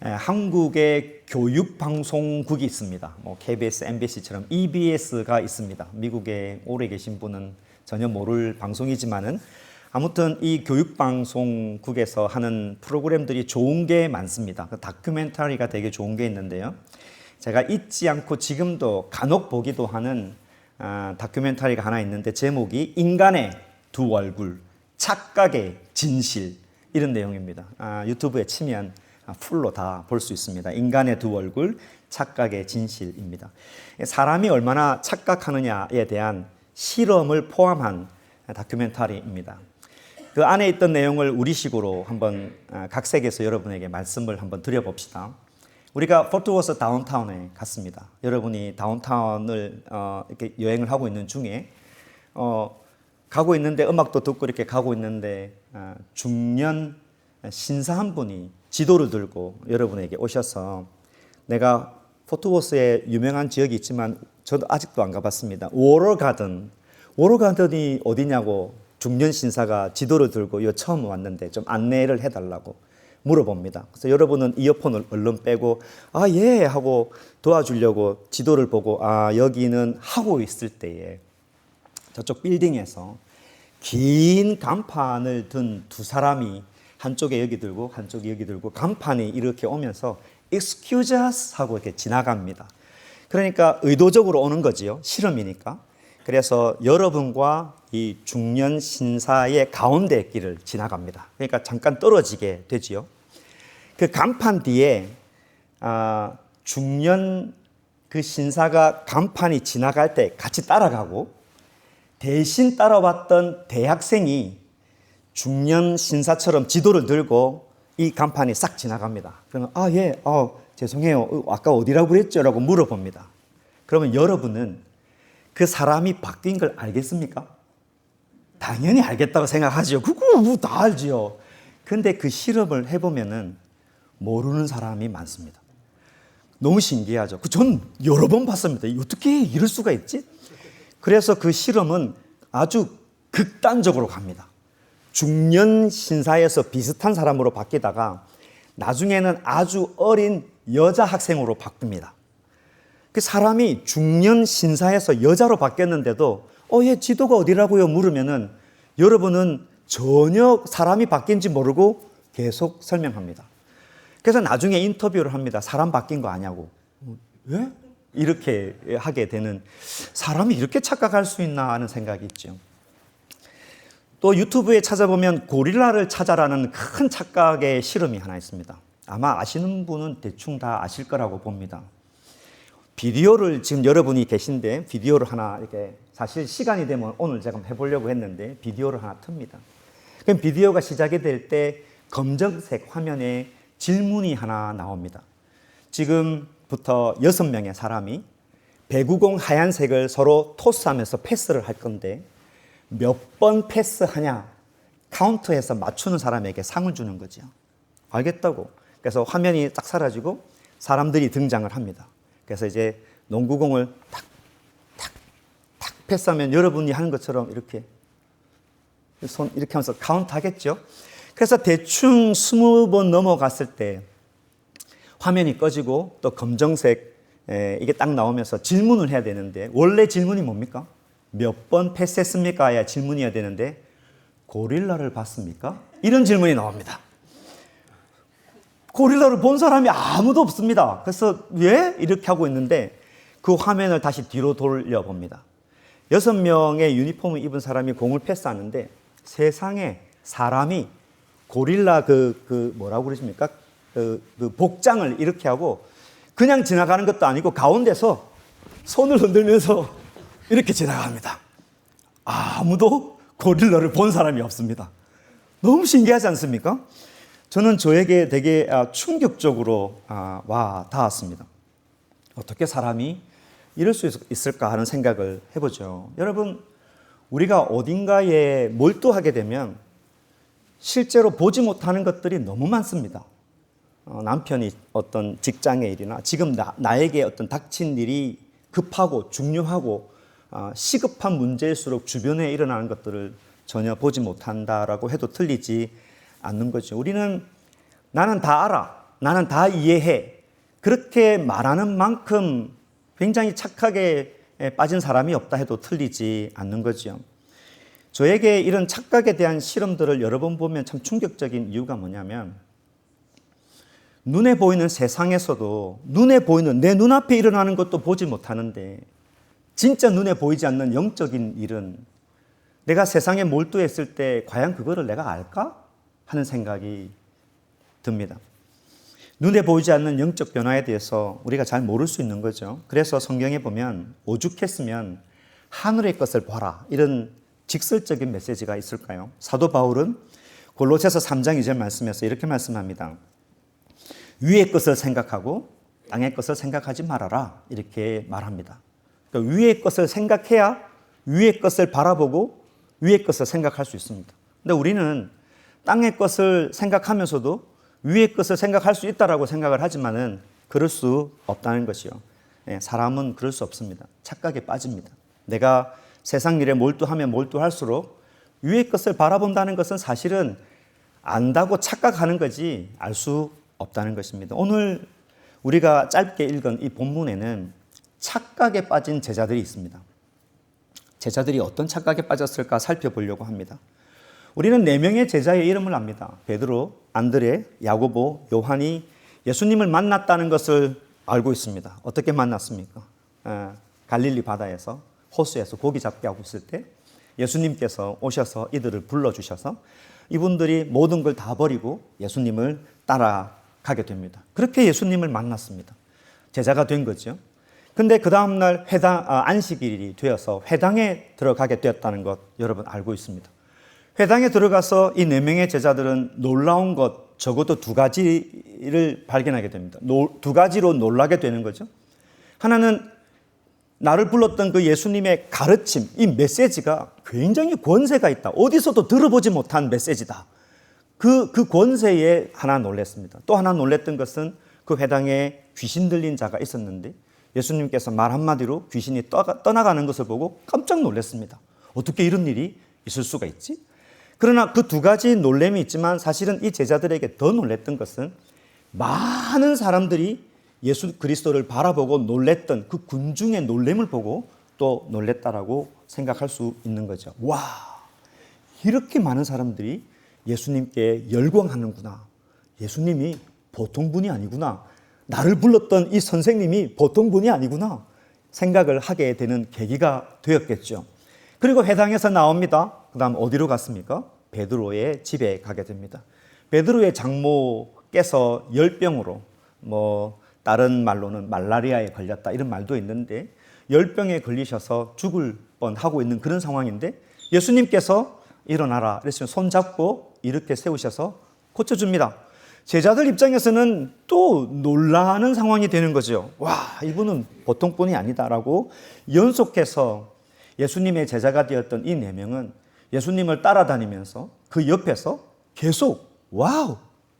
한국의 교육방송국이 있습니다. KBS, MBC처럼 EBS가 있습니다. 미국에 오래 계신 분은 전혀 모를 방송이지만은 아무튼 이 교육방송국에서 하는 프로그램들이 좋은 게 많습니다. 다큐멘터리가 되게 좋은 게 있는데요. 제가 잊지 않고 지금도 간혹 보기도 하는 다큐멘터리가 하나 있는데 제목이 인간의 두 얼굴, 착각의 진실 이런 내용입니다. 유튜브에 치면 풀로 다 볼 수 있습니다. 인간의 두 얼굴, 착각의 진실입니다. 사람이 얼마나 착각하느냐에 대한 실험을 포함한 다큐멘터리입니다. 그 안에 있던 내용을 우리식으로 한번 각색해서 여러분에게 말씀을 한번 드려봅시다. 우리가 포트워스 다운타운에 갔습니다. 여러분이 다운타운을 이렇게 여행을 하고 있는 중에 가고 있는데 음악도 듣고 이렇게 가고 있는데 중년 신사 한 분이 지도를 들고 여러분에게 오셔서 내가 포트워스에 유명한 지역이 있지만 저도 아직도 안 가봤습니다. 워러가든이 어디냐고 중년 신사가 지도를 들고 이거 처음 왔는데 좀 안내를 해달라고 물어봅니다. 그래서 여러분은 이어폰을 얼른 빼고 예 하고 도와주려고 지도를 보고 여기는 하고 있을 때에 저쪽 빌딩에서 긴 간판을 든 두 사람이 한쪽에 여기 들고 한쪽에 여기 들고 간판이 이렇게 오면서 Excuse us 하고 이렇게 지나갑니다. 그러니까 의도적으로 오는 거지요. 실험이니까. 그래서 여러분과 이 중년 신사의 가운데 길을 지나갑니다. 그러니까 잠깐 떨어지게 되지요. 그 간판 뒤에 중년 그 신사가 간판이 지나갈 때 같이 따라가고 대신 따라왔던 대학생이 중년 신사처럼 지도를 들고 이 간판이 싹 지나갑니다. 그러면 죄송해요. 아까 어디라고 그랬죠? 라고 물어봅니다. 그러면 여러분은 그 사람이 바뀐 걸 알겠습니까? 당연히 알겠다고 생각하죠. 그거 다 알지요. 근데 그 실험을 해보면은 모르는 사람이 많습니다. 너무 신기하죠. 전 여러 번 봤습니다. 어떻게 이럴 수가 있지? 그래서 그 실험은 아주 극단적으로 갑니다. 중년 신사에서 비슷한 사람으로 바뀌다가 나중에는 아주 어린 여자 학생으로 바뀝니다. 그 사람이 중년 신사에서 여자로 바뀌었는데도 얘 지도가 어디라고요? 물으면은 여러분은 전혀 사람이 바뀐지 모르고 계속 설명합니다. 그래서 나중에 인터뷰를 합니다. 사람 바뀐 거 아냐고. 왜? 이렇게 하게 되는, 사람이 이렇게 착각할 수 있나 하는 생각이 있죠. 또 유튜브에 찾아보면 고릴라를 찾아라는 큰 착각의 실험이 하나 있습니다. 아마 아시는 분은 대충 다 아실 거라고 봅니다. 비디오를 지금 여러분이 계신데 비디오를 하나 이렇게 사실 시간이 되면 오늘 제가 해보려고 했는데 비디오를 하나 틉니다. 그럼 비디오가 시작이 될 때 검정색 화면에 질문이 하나 나옵니다. 지금부터 6명의 사람이 배구공 하얀색을 서로 토스하면서 패스를 할 건데 몇 번 패스하냐 카운트해서 맞추는 사람에게 상을 주는 거죠. 알겠다고. 그래서 화면이 딱 사라지고 사람들이 등장을 합니다. 그래서 이제 농구공을 탁 패스하면 여러분이 하는 것처럼 이렇게 손 이렇게 하면서 카운트 하겠죠. 그래서 대충 20번 넘어갔을 때 화면이 꺼지고 또 검정색 이게 딱 나오면서 질문을 해야 되는데 원래 질문이 뭡니까? 몇 번 패스했습니까? 야 질문이어야 되는데 고릴라를 봤습니까? 이런 질문이 나옵니다. 고릴라를 본 사람이 아무도 없습니다. 그래서 왜? 이렇게 하고 있는데 그 화면을 다시 뒤로 돌려봅니다. 6명의 유니폼을 입은 사람이 공을 패스하는데 세상에 사람이 고릴라 뭐라고 그러십니까? 그 복장을 이렇게 하고 그냥 지나가는 것도 아니고 가운데서 손을 흔들면서 이렇게 지나갑니다. 아무도 고릴라를 본 사람이 없습니다. 너무 신기하지 않습니까? 저는 저에게 되게 충격적으로 와 닿았습니다. 어떻게 사람이 이럴 수 있을까 하는 생각을 해보죠. 여러분, 우리가 어딘가에 몰두하게 되면 실제로 보지 못하는 것들이 너무 많습니다. 남편이 어떤 직장의 일이나 지금 나에게 어떤 닥친 일이 급하고 중요하고 시급한 문제일수록 주변에 일어나는 것들을 전혀 보지 못한다라고 해도 틀리지 않는 거죠. 우리는 나는 다 알아. 나는 다 이해해. 그렇게 말하는 만큼 굉장히 착각에 빠진 사람이 없다 해도 틀리지 않는 거죠. 저에게 이런 착각에 대한 실험들을 여러 번 보면 참 충격적인 이유가 뭐냐면, 눈에 보이는 세상에서도 눈에 보이는 내 눈앞에 일어나는 것도 보지 못하는데 진짜 눈에 보이지 않는 영적인 일은 내가 세상에 몰두했을 때 과연 그거를 내가 알까? 하는 생각이 듭니다. 눈에 보이지 않는 영적 변화에 대해서 우리가 잘 모를 수 있는 거죠. 그래서 성경에 보면 오죽했으면 하늘의 것을 봐라, 이런 직설적인 메시지가 있을까요? 사도 바울은 골로새서 3장 2절 말씀에서 이렇게 말씀합니다. 위의 것을 생각하고 땅의 것을 생각하지 말아라, 이렇게 말합니다. 그러니까 위의 것을 생각해야 위의 것을 바라보고 위의 것을 생각할 수 있습니다. 근데 우리는 땅의 것을 생각하면서도 위의 것을 생각할 수 있다라고 생각을 하지만은 그럴 수 없다는 것이요. 사람은 그럴 수 없습니다. 착각에 빠집니다. 내가 세상 일에 몰두하면 몰두할수록 위의 것을 바라본다는 것은 사실은 안다고 착각하는 거지 알 수 없다는 것입니다. 오늘 우리가 짧게 읽은 이 본문에는 착각에 빠진 제자들이 있습니다. 제자들이 어떤 착각에 빠졌을까 살펴보려고 합니다. 우리는 4명의 제자의 이름을 압니다. 베드로, 안드레, 야고보, 요한이 예수님을 만났다는 것을 알고 있습니다. 어떻게 만났습니까? 갈릴리 바다에서 호수에서 고기 잡기 하고 있을 때 예수님께서 오셔서 이들을 불러주셔서 이분들이 모든 걸 다 버리고 예수님을 따라가게 됩니다. 그렇게 예수님을 만났습니다. 제자가 된 거죠. 근데 그 다음날 안식일이 되어서 회당에 들어가게 되었다는 것 여러분 알고 있습니다. 회당에 들어가서 이 4명의 제자들은 놀라운 것 적어도 2가지를 발견하게 됩니다. 2가지로 놀라게 되는 거죠. 하나는 나를 불렀던 그 예수님의 가르침, 이 메시지가 굉장히 권세가 있다. 어디서도 들어보지 못한 메시지다. 그 권세에 하나 놀랐습니다. 또 하나 놀랐던 것은 그 회당에 귀신 들린 자가 있었는데 예수님께서 말 한마디로 귀신이 떠나가는 것을 보고 깜짝 놀랐습니다. 어떻게 이런 일이 있을 수가 있지? 그러나 그 2가지 놀람이 있지만 사실은 이 제자들에게 더 놀랐던 것은 많은 사람들이 예수 그리스도를 바라보고 놀랬던 그 군중의 놀람을 보고 또 놀랬다라고 생각할 수 있는 거죠. 와, 이렇게 많은 사람들이 예수님께 열광하는구나. 예수님이 보통 분이 아니구나. 나를 불렀던 이 선생님이 보통 분이 아니구나. 생각을 하게 되는 계기가 되었겠죠. 그리고 회당에서 나옵니다. 그 다음 어디로 갔습니까? 베드로의 집에 가게 됩니다. 베드로의 장모께서 열병으로 다른 말로는 말라리아에 걸렸다 이런 말도 있는데 열병에 걸리셔서 죽을 뻔하고 있는 그런 상황인데 예수님께서 일어나라 그랬으면 손잡고 이렇게 세우셔서 고쳐줍니다. 제자들 입장에서는 또 놀라는 상황이 되는 거죠. 와, 이분은 보통 분이 아니다라고 연속해서 예수님의 제자가 되었던 이 4명은 예수님을 따라다니면서 그 옆에서 계속 와우,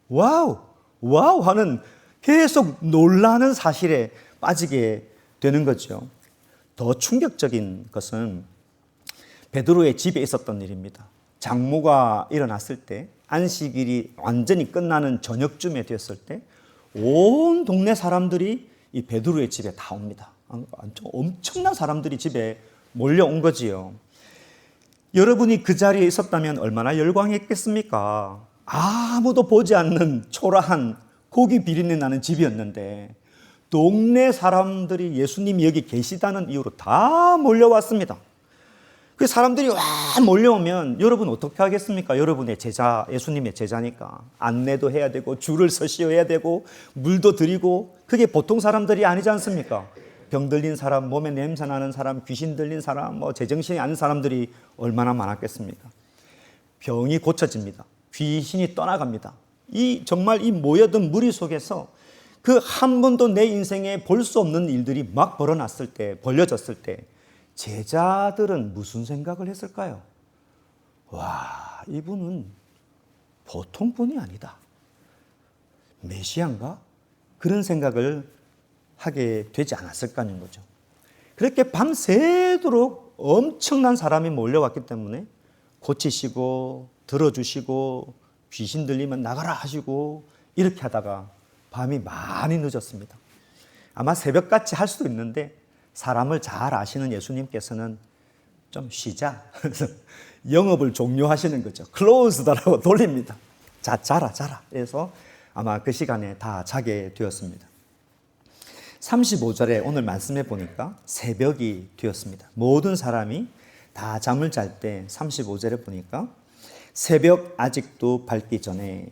와우, 와우 하는 계속 놀라는 사실에 빠지게 되는 거죠. 더 충격적인 것은 베드로의 집에 있었던 일입니다. 장모가 일어났을 때 안식일이 완전히 끝나는 저녁쯤에 되었을 때 온 동네 사람들이 이 베드로의 집에 다 옵니다. 엄청난 사람들이 집에 몰려온 거지요. 여러분이 그 자리에 있었다면 얼마나 열광했겠습니까? 아무도 보지 않는 초라한 고기 비린내 나는 집이었는데 동네 사람들이 예수님이 여기 계시다는 이유로 다 몰려왔습니다. 그 사람들이 와 몰려오면 여러분 어떻게 하겠습니까? 여러분의 제자, 예수님의 제자니까 안내도 해야 되고 줄을 서시어야 되고 물도 드리고 그게 보통 사람들이 아니지 않습니까? 병 들린 사람, 몸에 냄새 나는 사람, 귀신 들린 사람, 제정신이 아닌 사람들이 얼마나 많았겠습니까? 병이 고쳐집니다. 귀신이 떠나갑니다. 정말 이 모여든 무리 속에서 그 한 번도 내 인생에 볼 수 없는 일들이 막 벌어졌을 때 제자들은 무슨 생각을 했을까요? 와, 이분은 보통 분이 아니다. 메시아인가? 그런 생각을 하게 되지 않았을까 하는 거죠. 그렇게 밤새도록 엄청난 사람이 몰려왔기 때문에 고치시고 들어주시고 귀신 들리면 나가라 하시고 이렇게 하다가 밤이 많이 늦었습니다. 아마 새벽같이 할 수도 있는데 사람을 잘 아시는 예수님께서는 좀 쉬자. 그래서 영업을 종료하시는 거죠. 클로즈다라고 돌립니다. 자라. 그래서 아마 그 시간에 다 자게 되었습니다. 35절에 오늘 말씀해 보니까 새벽이 되었습니다. 모든 사람이 다 잠을 잘 때 35절에 보니까 새벽 아직도 밝기 전에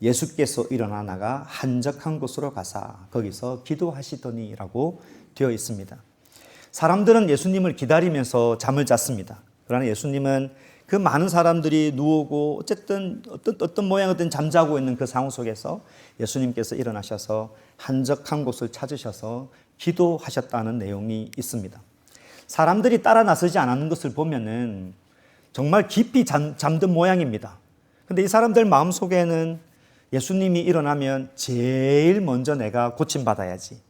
예수께서 일어나 나가 한적한 곳으로 가사 거기서 기도하시더니라고 되어 있습니다. 사람들은 예수님을 기다리면서 잠을 잤습니다. 그러나 예수님은 그 많은 사람들이 누우고 어쨌든 어떤 모양이든 잠자고 있는 그 상황 속에서 예수님께서 일어나셔서 한적한 곳을 찾으셔서 기도하셨다는 내용이 있습니다. 사람들이 따라 나서지 않았는 것을 보면은 정말 깊이 잠든 모양입니다. 근데 이 사람들 마음속에는 예수님이 일어나면 제일 먼저 내가 고침받아야지.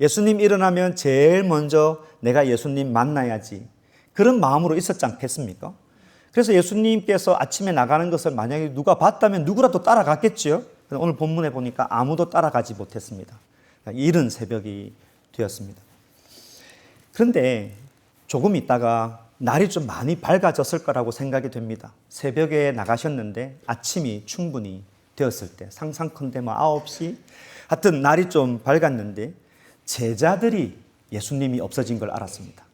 예수님 일어나면 제일 먼저 내가 예수님 만나야지. 그런 마음으로 있었지 않겠습니까? 그래서 예수님께서 아침에 나가는 것을 만약에 누가 봤다면 누구라도 따라갔겠죠. 오늘 본문에 보니까 아무도 따라가지 못했습니다. 이른 새벽이 되었습니다. 그런데 조금 있다가 날이 좀 많이 밝아졌을 거라고 생각이 됩니다. 새벽에 나가셨는데 아침이 충분히 되었을 때 상상컨대 9시 하여튼 날이 좀 밝았는데 제자들이 예수님이 없어진 걸 알았습니다.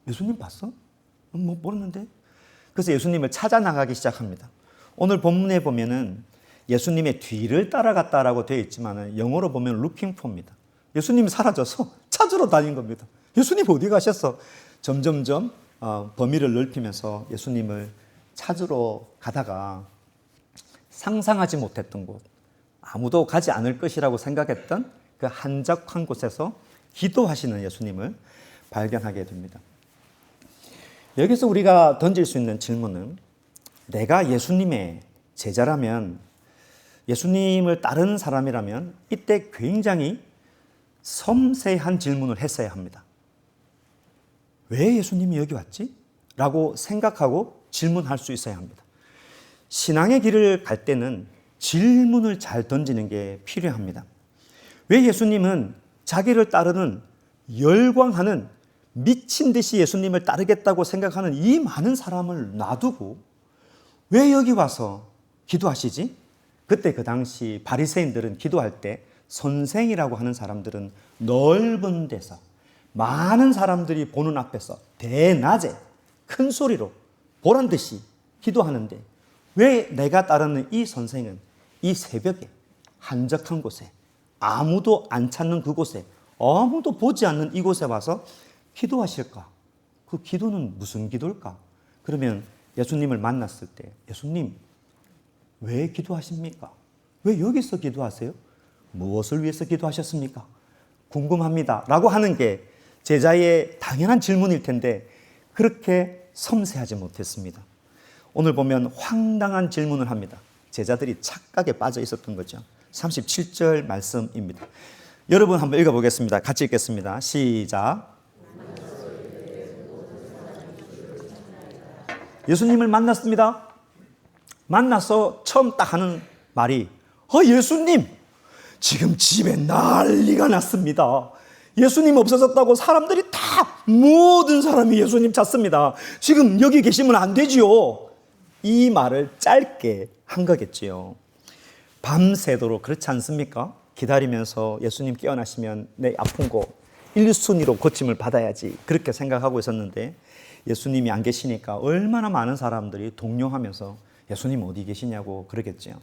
예수님 봤어? 모르는데? 그래서 예수님을 찾아 나가기 시작합니다. 오늘 본문에 보면은 예수님의 뒤를 따라갔다라고 되어 있지만 영어로 보면 looking for입니다. 예수님이 사라져서 찾으러 다닌 겁니다. 예수님 어디 가셨어? 점점점 범위를 넓히면서 예수님을 찾으러 가다가 상상하지 못했던 곳, 아무도 가지 않을 것이라고 생각했던 그 한적한 곳에서 기도하시는 예수님을 발견하게 됩니다. 여기서 우리가 던질 수 있는 질문은 내가 예수님의 제자라면, 예수님을 따르는 사람이라면 이때 굉장히 섬세한 질문을 했어야 합니다. 왜 예수님이 여기 왔지? 라고 생각하고 질문할 수 있어야 합니다. 신앙의 길을 갈 때는 질문을 잘 던지는 게 필요합니다. 왜 예수님은 자기를 따르는 열광하는 미친 듯이 예수님을 따르겠다고 생각하는 이 많은 사람을 놔두고 왜 여기 와서 기도하시지? 그때 그 당시 바리새인들은 기도할 때 선생이라고 하는 사람들은 넓은 데서 많은 사람들이 보는 앞에서 대낮에 큰 소리로 보란 듯이 기도하는데 왜 내가 따르는 이 선생은 이 새벽에 한적한 곳에 아무도 안 찾는 그곳에 아무도 보지 않는 이곳에 와서 기도하실까? 그 기도는 무슨 기도일까? 그러면 예수님을 만났을 때 예수님 왜 기도하십니까? 왜 여기서 기도하세요? 무엇을 위해서 기도하셨습니까? 궁금합니다 라고 하는 게 제자의 당연한 질문일 텐데 그렇게 섬세하지 못했습니다. 오늘 보면 황당한 질문을 합니다. 제자들이 착각에 빠져 있었던 거죠. 37절 말씀입니다. 여러분 한번 읽어보겠습니다. 같이 읽겠습니다. 시작. 예수님을 만났습니다. 만나서 처음 딱 하는 말이 예수님 지금 집에 난리가 났습니다. 예수님 없어졌다고 사람들이 다 모든 사람이 예수님 찾습니다. 지금 여기 계시면 안 되지요. 이 말을 짧게 한 거겠지요. 밤새도록 그렇지 않습니까? 기다리면서 예수님 깨어나시면 내 아픈 거 1순위로 고침을 받아야지 그렇게 생각하고 있었는데 예수님이 안 계시니까 얼마나 많은 사람들이 동요하면서 예수님 어디 계시냐고 그러겠죠.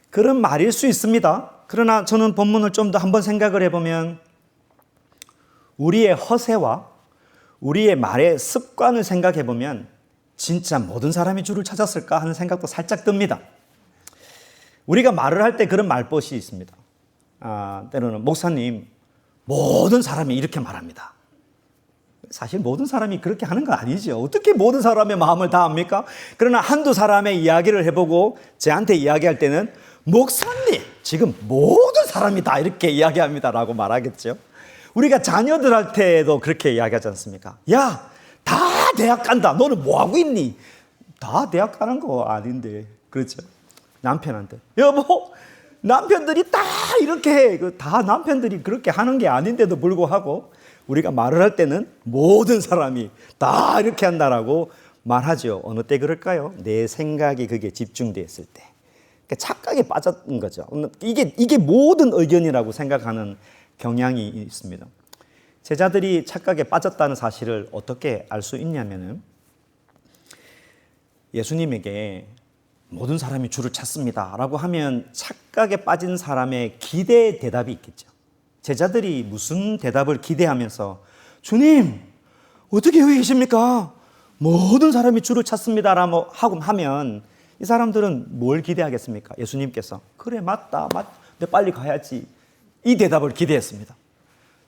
그런 말일 수 있습니다. 그러나 저는 본문을 좀 더 한번 생각을 해보면 우리의 허세와 우리의 말의 습관을 생각해 보면 진짜 모든 사람이 주를 찾았을까 하는 생각도 살짝 듭니다. 우리가 말을 할 때 그런 말벗이 있습니다. 때로는 목사님 모든 사람이 이렇게 말합니다. 사실 모든 사람이 그렇게 하는 거 아니죠. 어떻게 모든 사람의 마음을 다 압니까? 그러나 한두 사람의 이야기를 해보고 저한테 이야기할 때는 목사님 지금 모든 사람이 다 이렇게 이야기합니다라고 말하겠죠. 우리가 자녀들한테도 그렇게 이야기하지 않습니까? 야, 다 대학 간다. 너는 뭐 하고 있니? 다 대학 가는 거 아닌데, 그렇죠? 남편한테 여보, 남편들이 다 이렇게 해. 다 남편들이 그렇게 하는 게 아닌데도 불구하고 우리가 말을 할 때는 모든 사람이 다 이렇게 한다라고 말하죠. 어느 때 그럴까요? 내 생각이 그게 집중됐을 때. 그러니까 착각에 빠졌던 거죠. 이게 모든 의견이라고 생각하는 경향이 있습니다. 제자들이 착각에 빠졌다는 사실을 어떻게 알 수 있냐면은 예수님에게 모든 사람이 주를 찾습니다 라고 하면 착각에 빠진 사람의 기대 대답이 있겠죠. 제자들이 무슨 대답을 기대하면서 주님 어떻게 여기 계십니까? 모든 사람이 주를 찾습니다 라고 하면 이 사람들은 뭘 기대하겠습니까? 예수님께서 그래 맞다 근데 빨리 가야지 이 대답을 기대했습니다.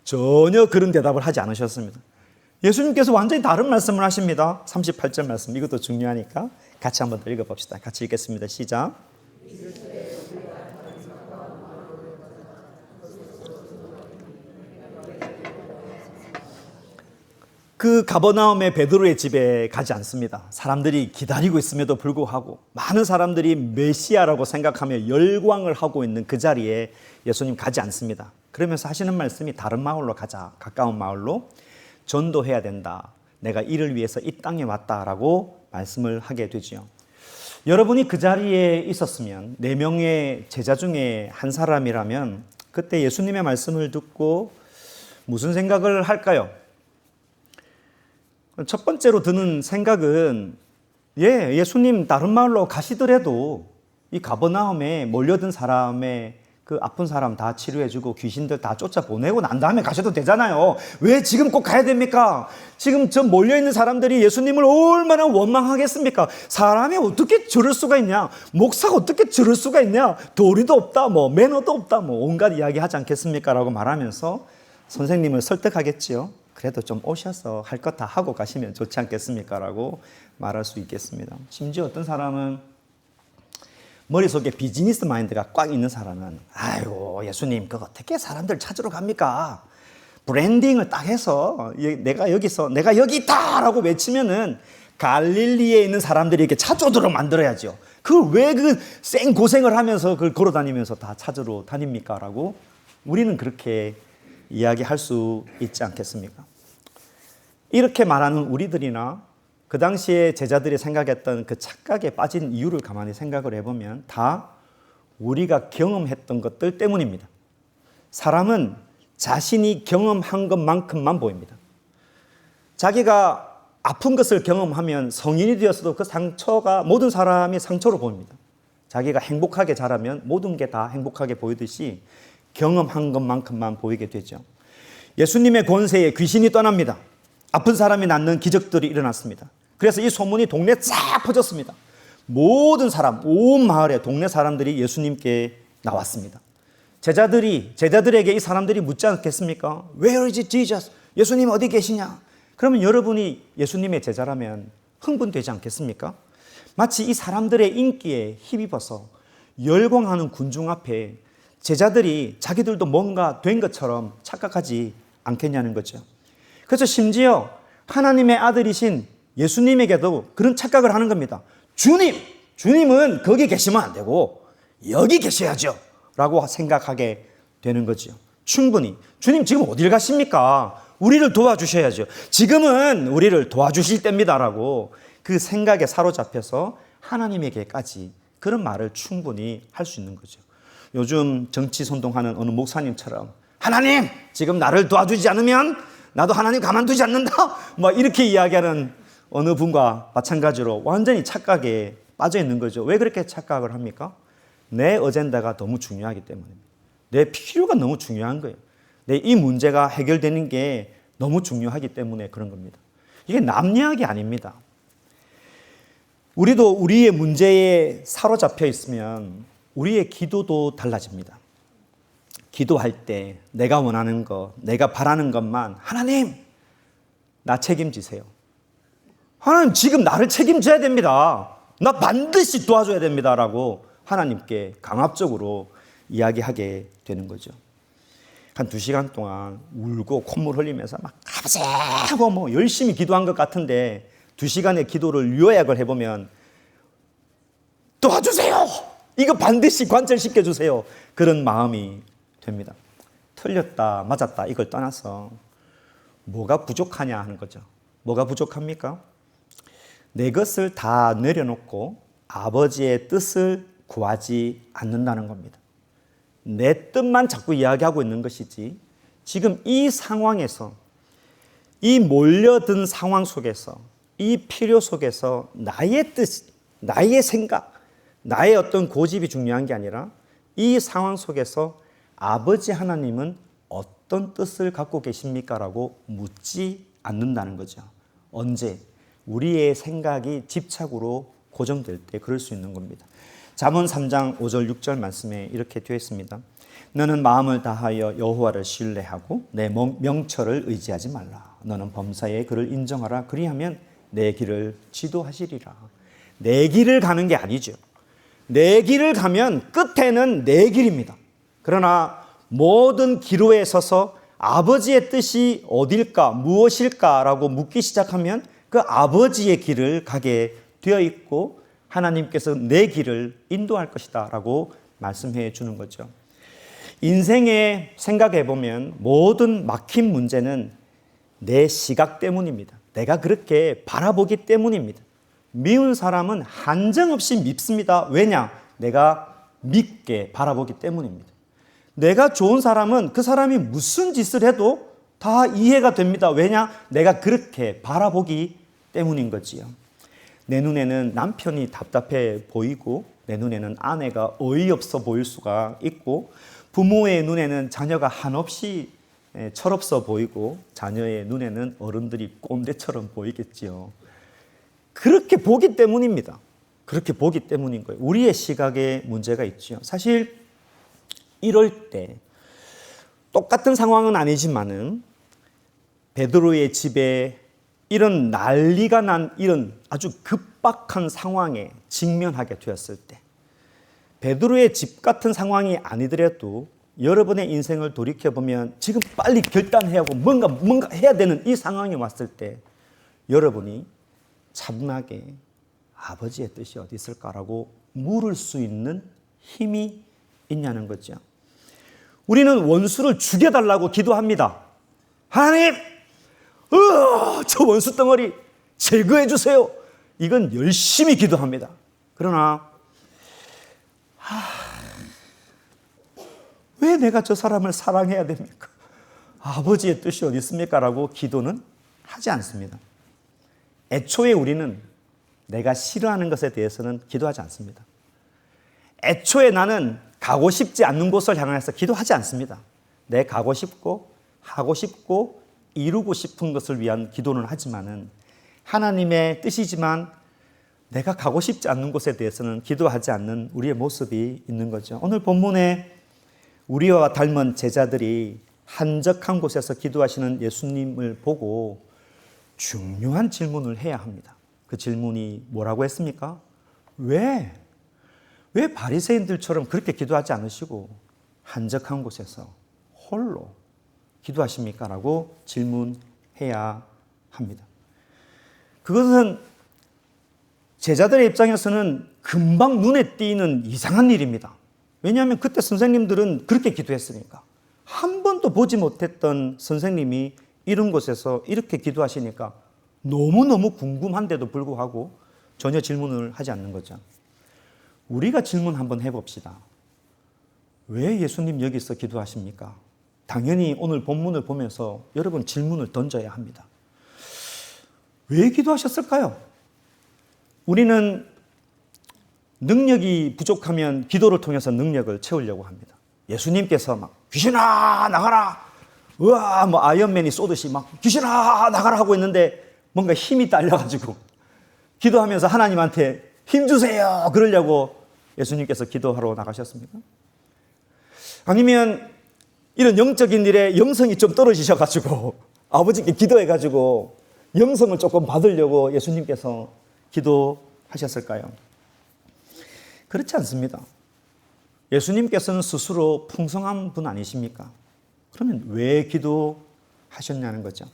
전혀 그런 대답을 하지 않으셨습니다. 예수님께서 완전히 다른 말씀을 하십니다. 38절 말씀, 이것도 중요하니까 같이 한번 더 읽어봅시다. 같이 읽겠습니다. 시작. 그 가버나움의 베드로의 집에 가지 않습니다. 사람들이 기다리고 있음에도 불구하고 많은 사람들이 메시아라고 생각하며 열광을 하고 있는 그 자리에 예수님 가지 않습니다. 그러면서 하시는 말씀이 다른 마을로 가자, 가까운 마을로 전도해야 된다. 내가 이를 위해서 이 땅에 왔다라고 말씀을 하게 되지요. 여러분이 그 자리에 있었으면 4명의 제자 중에 한 사람이라면 그때 예수님의 말씀을 듣고 무슨 생각을 할까요? 첫 번째로 드는 생각은 예수님 다른 마을로 가시더라도 이 가버나움에 몰려든 사람의 그 아픈 사람 다 치료해주고 귀신들 다 쫓아보내고 난 다음에 가셔도 되잖아요. 왜 지금 꼭 가야 됩니까? 지금 저 몰려있는 사람들이 예수님을 얼마나 원망하겠습니까? 사람이 어떻게 저럴 수가 있냐? 목사가 어떻게 저럴 수가 있냐? 도리도 없다, 매너도 없다, 온갖 이야기 하지 않겠습니까? 라고 말하면서 선생님을 설득하겠지요. 그래도 좀 오셔서 할 것 다 하고 가시면 좋지 않겠습니까? 라고 말할 수 있겠습니다. 심지어 어떤 사람은 머릿속에 비즈니스 마인드가 꽉 있는 사람은 아이고 예수님 그거 어떻게 사람들 찾으러 갑니까? 브랜딩을 딱 해서 내가 여기 있다 라고 외치면은 갈릴리에 있는 사람들이 이렇게 찾아오도록 만들어야죠. 그걸 왜 생 고생을 하면서 그걸 걸어 다니면서 다 찾으러 다닙니까? 라고 우리는 그렇게 이야기할 수 있지 않겠습니까? 이렇게 말하는 우리들이나 그 당시에 제자들이 생각했던 그 착각에 빠진 이유를 가만히 생각을 해보면 다 우리가 경험했던 것들 때문입니다. 사람은 자신이 경험한 것만큼만 보입니다. 자기가 아픈 것을 경험하면 성인이 되었어도 그 상처가 모든 사람이 상처로 보입니다. 자기가 행복하게 자라면 모든 게 다 행복하게 보이듯이 경험한 것만큼만 보이게 되죠. 예수님의 권세에 귀신이 떠납니다. 아픈 사람이 낫는 기적들이 일어났습니다. 그래서 이 소문이 동네에 쫙 퍼졌습니다. 모든 사람, 온 마을에 동네 사람들이 예수님께 나왔습니다. 제자들에게 이 사람들이 묻지 않겠습니까? Where is Jesus? 예수님 어디 계시냐? 그러면 여러분이 예수님의 제자라면 흥분되지 않겠습니까? 마치 이 사람들의 인기에 힘입어서 열광하는 군중 앞에 제자들이 자기들도 뭔가 된 것처럼 착각하지 않겠냐는 거죠. 그래서 심지어 하나님의 아들이신 예수님에게도 그런 착각을 하는 겁니다. 주님은 거기 계시면 안 되고 여기 계셔야죠 라고 생각하게 되는 거죠. 충분히 주님 지금 어딜 가십니까? 우리를 도와주셔야죠. 지금은 우리를 도와주실 때입니다 라고 그 생각에 사로잡혀서 하나님에게까지 그런 말을 충분히 할 수 있는 거죠. 요즘 정치 선동하는 어느 목사님처럼 하나님 지금 나를 도와주지 않으면 나도 하나님 가만두지 않는다 이렇게 이야기하는 어느 분과 마찬가지로 완전히 착각에 빠져 있는 거죠. 왜 그렇게 착각을 합니까? 내 어젠다가 너무 중요하기 때문입니다. 내 필요가 너무 중요한 거예요. 이 문제가 해결되는 게 너무 중요하기 때문에 그런 겁니다. 이게 남 이야기 아닙니다. 우리도 우리의 문제에 사로잡혀 있으면 우리의 기도도 달라집니다. 기도할 때 내가 원하는 것, 내가 바라는 것만 하나님, 나 책임지세요. 하나님 지금 나를 책임져야 됩니다. 나 반드시 도와줘야 됩니다. 라고 하나님께 강압적으로 이야기하게 되는 거죠. 한 2시간 동안 울고 콧물 흘리면서 막 아버지 하고 열심히 기도한 것 같은데 2시간의 기도를 요약을 해보면 도와주세요! 이거 반드시 관철시켜 주세요. 그런 마음이 됩니다. 틀렸다, 맞았다 이걸 떠나서 뭐가 부족하냐 하는 거죠. 뭐가 부족합니까? 내 것을 다 내려놓고 아버지의 뜻을 구하지 않는다는 겁니다. 내 뜻만 자꾸 이야기하고 있는 것이지 지금 이 상황에서, 이 몰려든 상황 속에서, 이 필요 속에서 나의 뜻, 나의 생각, 나의 어떤 고집이 중요한 게 아니라 이 상황 속에서 아버지 하나님은 어떤 뜻을 갖고 계십니까? 라고 묻지 않는다는 거죠. 언제? 우리의 생각이 집착으로 고정될 때 그럴 수 있는 겁니다. 잠언 3장 5절 6절 말씀에 이렇게 되어 있습니다. 너는 마음을 다하여 여호와를 신뢰하고 내 명철을 의지하지 말라. 너는 범사에 그를 인정하라. 그리하면 내 길을 지도하시리라. 내 길을 가는 게 아니죠. 내 길을 가면 끝에는 내 길입니다. 그러나 모든 기로에 서서 아버지의 뜻이 어딜까, 무엇일까라고 묻기 시작하면 그 아버지의 길을 가게 되어 있고 하나님께서 내 길을 인도할 것이다 라고 말씀해 주는 거죠. 인생에 생각해 보면 모든 막힌 문제는 내 시각 때문입니다. 내가 그렇게 바라보기 때문입니다. 미운 사람은 한정없이 밉습니다. 왜냐? 내가 밉게 바라보기 때문입니다. 내가 좋은 사람은 그 사람이 무슨 짓을 해도 다 이해가 됩니다. 왜냐? 내가 그렇게 바라보기 때문인 거지요. 내 눈에는 남편이 답답해 보이고 내 눈에는 아내가 어이없어 보일 수가 있고 부모의 눈에는 자녀가 한없이 철없어 보이고 자녀의 눈에는 어른들이 꼰대처럼 보이겠지요. 그렇게 보기 때문입니다. 그렇게 보기 때문인 거예요. 우리의 시각에 문제가 있죠. 사실 이럴 때 똑같은 상황은 아니지만은 베드로의 집에 이런 난리가 난 이런 아주 급박한 상황에 직면하게 되었을 때 베드로의 집 같은 상황이 아니더라도 여러분의 인생을 돌이켜보면 지금 빨리 결단해야 하고 뭔가 해야 되는 이 상황이 왔을 때 여러분이 차분하게 아버지의 뜻이 어디 있을까라고 물을 수 있는 힘이 있냐는 거죠. 우리는 원수를 죽여달라고 기도합니다. 하나님, 저 원수 덩어리 제거해 주세요. 이건 열심히 기도합니다. 그러나 왜 내가 저 사람을 사랑해야 됩니까? 아버지의 뜻이 어디 있습니까? 라고 기도는 하지 않습니다. 애초에 우리는 내가 싫어하는 것에 대해서는 기도하지 않습니다. 애초에 나는 가고 싶지 않는 곳을 향해서 기도하지 않습니다. 내 가고 싶고 하고 싶고 이루고 싶은 것을 위한 기도는 하지만은 하나님의 뜻이지만 내가 가고 싶지 않는 곳에 대해서는 기도하지 않는 우리의 모습이 있는 거죠. 오늘 본문에 우리와 닮은 제자들이 한적한 곳에서 기도하시는 예수님을 보고 중요한 질문을 해야 합니다. 그 질문이 뭐라고 했습니까? 왜 바리새인들처럼 그렇게 기도하지 않으시고 한적한 곳에서 홀로 기도하십니까? 라고 질문해야 합니다. 그것은 제자들의 입장에서는 금방 눈에 띄는 이상한 일입니다. 왜냐하면 그때 선생님들은 그렇게 기도했으니까. 한 번도 보지 못했던 선생님이 이런 곳에서 이렇게 기도하시니까 너무너무 궁금한데도 불구하고 전혀 질문을 하지 않는 거죠. 우리가 질문 한번 해봅시다. 왜 예수님 여기서 기도하십니까? 당연히 오늘 본문을 보면서 여러분 질문을 던져야 합니다. 왜 기도하셨을까요? 우리는 능력이 부족하면 기도를 통해서 능력을 채우려고 합니다. 예수님께서 막 귀신아 나가라, 우와 뭐 아이언맨이 쏘듯이 막 귀신아 나가라 하고 있는데 뭔가 힘이 딸려가지고 기도하면서 하나님한테 힘 주세요 그러려고 예수님께서 기도하러 나가셨습니까? 아니면 이런 영적인 일에 영성이 좀 떨어지셔가지고 아버지께 기도해가지고 영성을 조금 받으려고 예수님께서 기도하셨을까요? 그렇지 않습니다. 예수님께서는 스스로 풍성한 분 아니십니까? 그러면 왜 기도하셨냐는 거죠.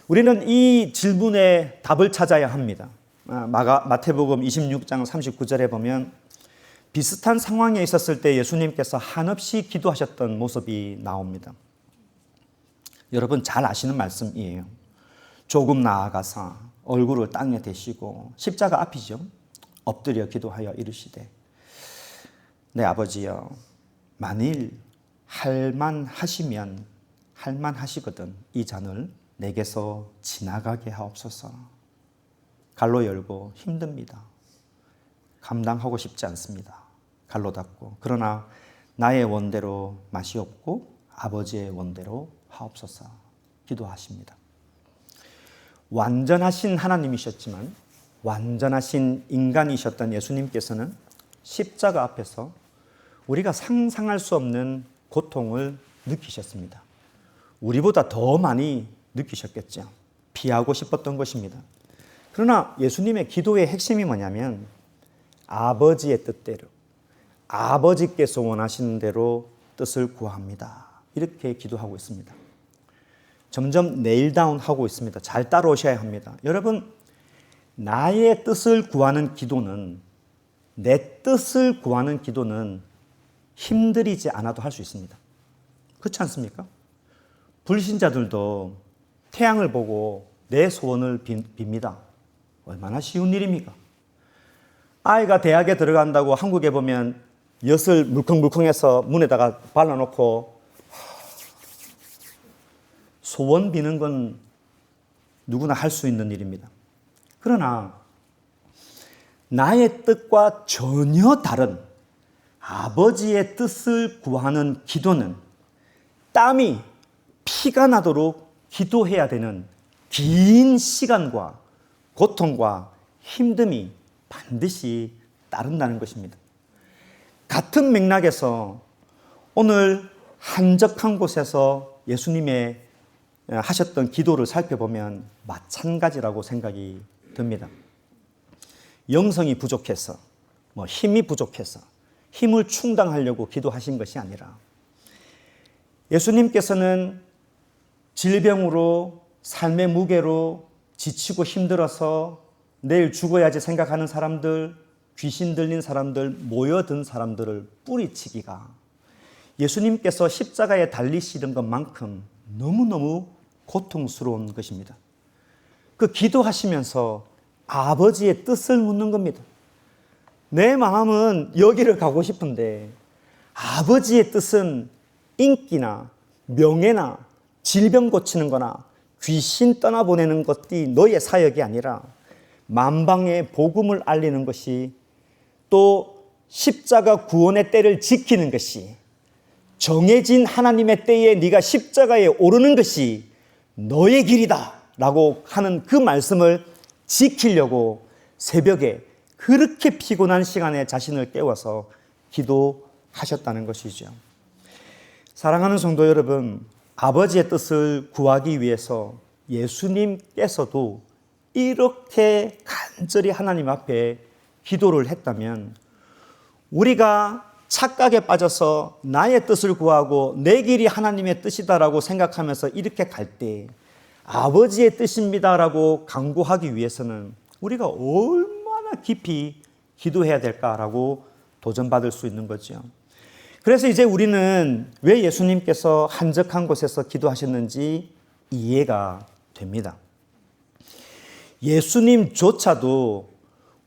우리는 이 질문에 답을 찾아야 합니다. 마태복음 26장 39절에 보면 비슷한 상황에 있었을 때 예수님께서 한없이 기도하셨던 모습이 나옵니다. 여러분 잘 아시는 말씀이에요. 조금 나아가서 얼굴을 땅에 대시고 십자가 앞이죠. 엎드려 기도하여 이르시되 내 아버지여 만일 할만하시거든 이 잔을 내게서 지나가게 하옵소서. 갈로 열고 힘듭니다. 감당하고 싶지 않습니다. 갈로 닫고 그러나 나의 원대로 마시옵고 아버지의 원대로 하옵소서 기도하십니다. 완전하신 하나님이셨지만 완전하신 인간이셨던 예수님께서는 십자가 앞에서 우리가 상상할 수 없는 고통을 느끼셨습니다. 우리보다 더 많이 느끼셨겠죠. 피하고 싶었던 것입니다. 그러나 예수님의 기도의 핵심이 뭐냐면 아버지의 뜻대로 아버지께서 원하시는 대로 뜻을 구합니다. 이렇게 기도하고 있습니다. 점점 네일다운하고 있습니다. 잘 따라오셔야 합니다. 여러분, 나의 뜻을 구하는 기도는 내 뜻을 구하는 기도는 힘들이지 않아도 할 수 있습니다. 그렇지 않습니까? 불신자들도 태양을 보고 내 소원을 빕니다. 얼마나 쉬운 일입니까? 아이가 대학에 들어간다고 한국에 보면 엿을 물컹물컹해서 문에다가 발라놓고 소원 비는 건 누구나 할 수 있는 일입니다. 그러나 나의 뜻과 전혀 다른 아버지의 뜻을 구하는 기도는 땀이 피가 나도록 기도해야 되는 긴 시간과 고통과 힘듦이 반드시 따른다는 것입니다. 같은 맥락에서 오늘 한적한 곳에서 예수님의 하셨던 기도를 살펴보면 마찬가지라고 생각이 듭니다. 영성이 부족해서, 힘이 부족해서 힘을 충당하려고 기도하신 것이 아니라 예수님께서는 질병으로 삶의 무게로 지치고 힘들어서 내일 죽어야지 생각하는 사람들, 귀신 들린 사람들, 모여든 사람들을 뿌리치기가 예수님께서 십자가에 달리시던 것만큼 너무너무 고통스러운 것입니다. 그 기도하시면서 아버지의 뜻을 묻는 겁니다. 내 마음은 여기를 가고 싶은데 아버지의 뜻은 인기나 명예나 질병 고치는 거나 귀신 떠나보내는 것이 너의 사역이 아니라 만방의 복음을 알리는 것이 또 십자가 구원의 때를 지키는 것이 정해진 하나님의 때에 네가 십자가에 오르는 것이 너의 길이다 라고 하는 그 말씀을 지키려고 새벽에 그렇게 피곤한 시간에 자신을 깨워서 기도하셨다는 것이죠. 사랑하는 성도 여러분, 아버지의 뜻을 구하기 위해서 예수님께서도 이렇게 간절히 하나님 앞에 기도를 했다면 우리가 착각에 빠져서 나의 뜻을 구하고 내 길이 하나님의 뜻이다라고 생각하면서 이렇게 갈 때 아버지의 뜻입니다라고 강구하기 위해서는 우리가 얼마나 깊이 기도해야 될까라고 도전받을 수 있는 거죠. 그래서 이제 우리는 왜 예수님께서 한적한 곳에서 기도하셨는지 이해가 됩니다. 예수님조차도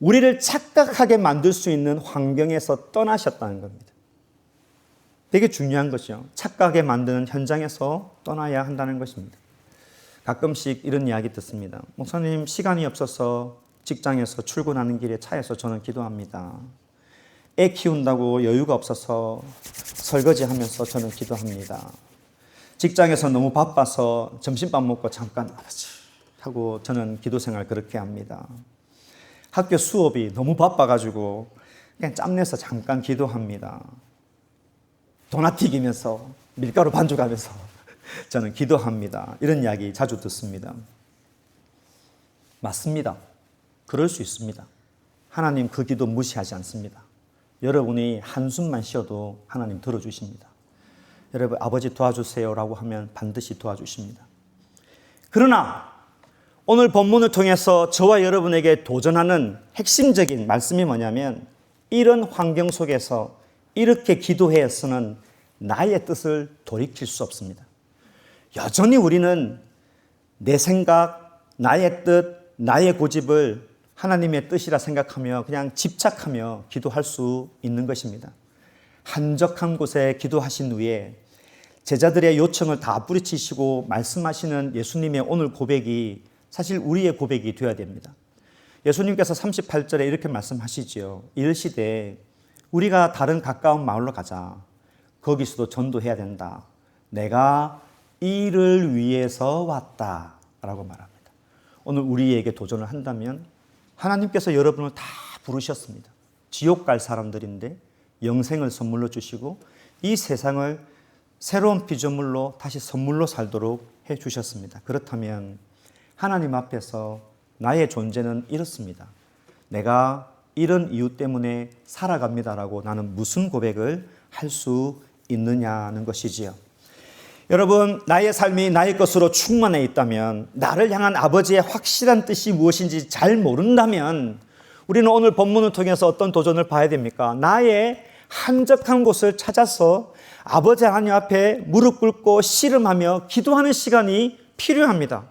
우리를 착각하게 만들 수 있는 환경에서 떠나셨다는 겁니다. 되게 중요한 것이죠. 착각에 만드는 현장에서 떠나야 한다는 것입니다. 가끔씩 이런 이야기 듣습니다. 목사님, 시간이 없어서 직장에서 출근하는 길에 차에서 저는 기도합니다. 애 키운다고 여유가 없어서 설거지하면서 저는 기도합니다. 직장에서 너무 바빠서 점심밥 먹고 잠깐 하고 저는 기도 생활 그렇게 합니다. 학교 수업이 너무 바빠가지고 그냥 짬내서 잠깐 기도합니다. 도넛 튀기면서 밀가루 반죽하면서 저는 기도합니다. 이런 이야기 자주 듣습니다. 맞습니다. 그럴 수 있습니다. 하나님 그 기도 무시하지 않습니다. 여러분이 한숨만 쉬어도 하나님 들어주십니다. 여러분 아버지 도와주세요라고 하면 반드시 도와주십니다. 그러나 오늘 본문을 통해서 저와 여러분에게 도전하는 핵심적인 말씀이 뭐냐면 이런 환경 속에서 이렇게 기도해서는 나의 뜻을 돌이킬 수 없습니다. 여전히 우리는 내 생각, 나의 뜻, 나의 고집을 하나님의 뜻이라 생각하며 그냥 집착하며 기도할 수 있는 것입니다. 한적한 곳에 기도하신 후에 제자들의 요청을 다 뿌리치시고 말씀하시는 예수님의 오늘 고백이 사실 우리의 고백이 되어야 됩니다. 예수님께서 38절에 이렇게 말씀하시지요. 이르시되 우리가 다른 가까운 마을로 가자. 거기서도 전도해야 된다. 내가 이를 위해서 왔다 라고 말합니다. 오늘 우리에게 도전을 한다면 하나님께서 여러분을 다 부르셨습니다. 지옥 갈 사람들인데 영생을 선물로 주시고 이 세상을 새로운 피조물로 다시 선물로 살도록 해 주셨습니다. 그렇다면 하나님 앞에서 나의 존재는 이렇습니다. 내가 이런 이유 때문에 살아갑니다라고 나는 무슨 고백을 할 수 있느냐는 것이지요. 여러분, 나의 삶이 나의 것으로 충만해 있다면, 나를 향한 아버지의 확실한 뜻이 무엇인지 잘 모른다면 우리는 오늘 본문을 통해서 어떤 도전을 봐야 됩니까? 나의 한적한 곳을 찾아서 아버지 하나님 앞에 무릎 꿇고 씨름하며 기도하는 시간이 필요합니다.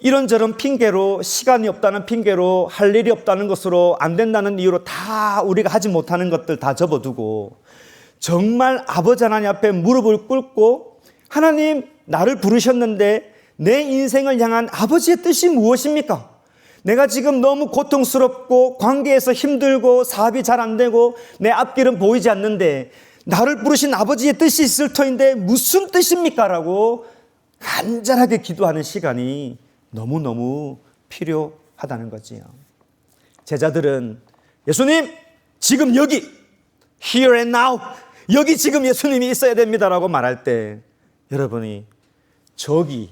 이런저런 핑계로, 시간이 없다는 핑계로, 할 일이 없다는 것으로, 안 된다는 이유로 다 우리가 하지 못하는 것들 다 접어두고 정말 아버지 하나님 앞에 무릎을 꿇고 하나님, 나를 부르셨는데 내 인생을 향한 아버지의 뜻이 무엇입니까? 내가 지금 너무 고통스럽고 관계에서 힘들고 사업이 잘 안 되고 내 앞길은 보이지 않는데 나를 부르신 아버지의 뜻이 있을 터인데 무슨 뜻입니까? 라고 간절하게 기도하는 시간이 너무너무 필요하다는 거지요. 제자들은 예수님, 지금 여기, here and now, 여기 지금 예수님이 있어야 됩니다라고 말할 때 여러분이 저기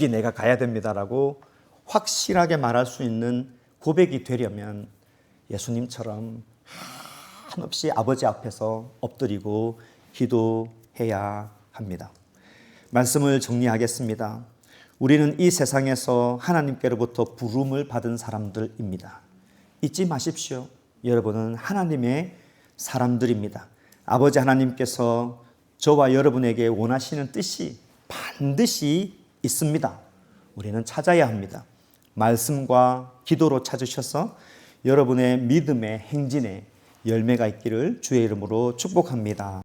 내가 가야 됩니다라고 확실하게 말할 수 있는 고백이 되려면 예수님처럼 한없이 아버지 앞에서 엎드리고 기도해야 합니다. 말씀을 정리하겠습니다. 우리는 이 세상에서 하나님께로부터 부름을 받은 사람들입니다. 잊지 마십시오. 여러분은 하나님의 사람들입니다. 아버지 하나님께서 저와 여러분에게 원하시는 뜻이 반드시 있습니다. 우리는 찾아야 합니다. 말씀과 기도로 찾으셔서 여러분의 믿음의 행진에 열매가 있기를 주의 이름으로 축복합니다.